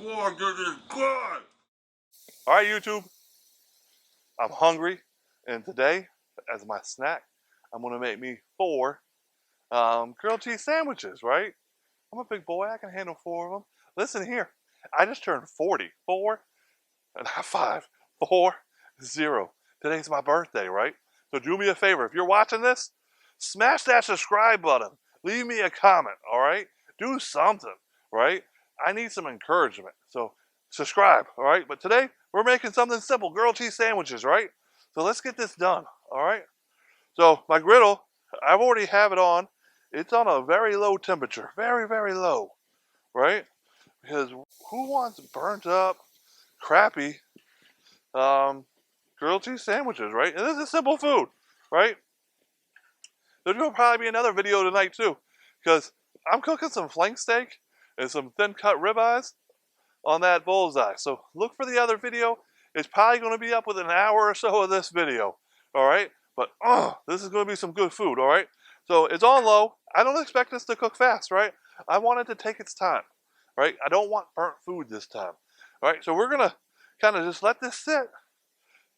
God, this is good. All right, YouTube, I'm hungry, and today, as my snack, I'm gonna make me 4 grilled cheese sandwiches, right? I'm a big boy, I can handle 4 of them. Listen here, I just turned 40, 4, and not 5, 4, 0. Today's my birthday, right? So do me a favor, if you're watching this, smash that subscribe button. Leave me a comment, all right? Do something, right? I need some encouragement. So subscribe, all right? But today, we're making something simple, grilled cheese sandwiches, right? So let's get this done, all right? So my griddle, I've already have it on. It's on a very low temperature, very, very low, right? Because who wants burnt up, crappy grilled cheese sandwiches, right? And this is simple food, right? There's going to probably be another video tonight too, because I'm cooking some flank steak and some thin cut ribeyes on that bullseye. So look for the other video. It's probably going to be up within an hour or so of this video, all right? But this is going to be some good food, all right? So it's on low. I don't expect this to cook fast, right? I want it to take its time, right? I don't want burnt food this time, all right? So we're going to kind of just let this sit.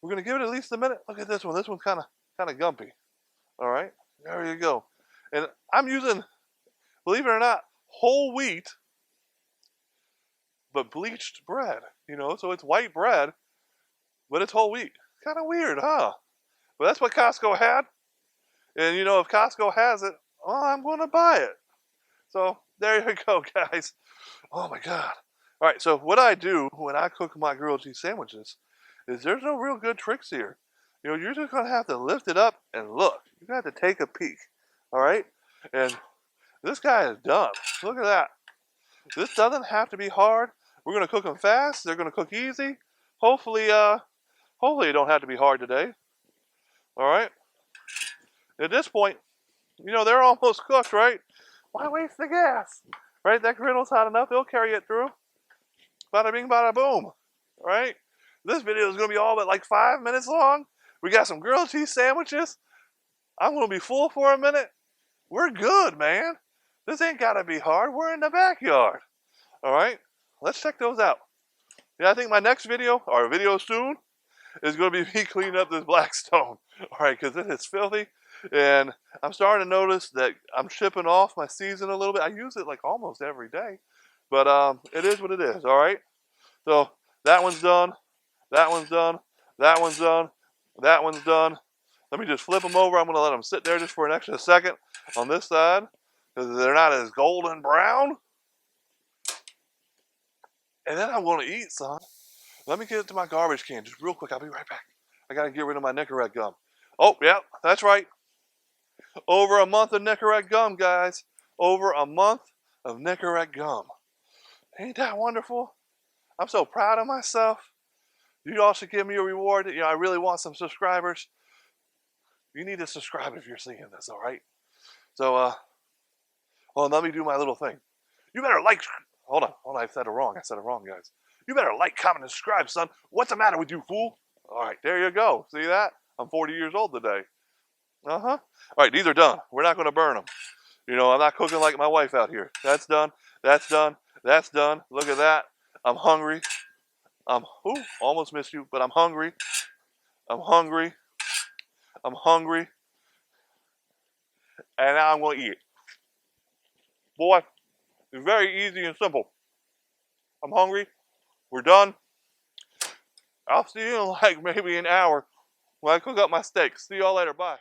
We're going to give it at least a minute. Look at this one. This one's kind of gumpy, all right? There you go. And I'm using, believe it or not, whole wheat, but bleached bread, you know? So it's white bread, but it's whole wheat. Kind of weird, huh? But that's what Costco had. And, you know, if Costco has it, oh, I'm going to buy it. So there you go, guys. Oh, my God. All right, so what I do when I cook my grilled cheese sandwiches is there's no real good tricks here. You know, you're just going to have to lift it up and look. You're going to have to take a peek, all right? And this guy is done. Look at that. This doesn't have to be hard. We're going to cook them fast. They're going to cook easy. Hopefully it don't have to be hard today. All right? At this point, you know, they're almost cooked, right? Why waste the gas? Right? That griddle's hot enough. It'll carry it through. Bada bing, bada boom. All right? This video is going to be all but like 5 minutes long. We got some grilled cheese sandwiches. I'm going to be full for a minute. We're good, man. This ain't got to be hard. We're in the backyard. All right? Let's check those out. Yeah, I think my next video, or video soon, is going to be me cleaning up this Blackstone. All right, because it is filthy. And I'm starting to notice that I'm shipping off my season a little bit. I use it like almost every day. But it is what it is, all right? So that one's done. That one's done. That one's done. That one's done. Let me just flip them over. I'm going to let them sit there just for an extra second on this side because they're not as golden brown. And then I'm going to eat, son. Let me get it to my garbage can just real quick. I'll be right back. I got to get rid of my Nicorette gum. Oh, yeah, that's right. Over a month of Nicorette gum, guys. Over a month of Nicorette gum. Ain't that wonderful? I'm so proud of myself. You all should give me a reward. You know, I really want some subscribers. You need to subscribe if you're seeing this, all right? So, well, let me do my little thing. You better like, hold on, I said it wrong, guys. You better like, comment, and subscribe, son. What's the matter with you, fool? All right, there you go. See that? I'm 40 years old today. All right, these are done. We're not going to burn them. You know, I'm not cooking like my wife out here. That's done. That's done. That's done. Look at that. I'm hungry. Almost missed you, but I'm hungry. I'm hungry. I'm hungry. And now I'm going to eat it. Boy, it's very easy and simple. I'm hungry. We're done. I'll see you in like maybe an hour when I cook up my steak. See y'all later. Bye.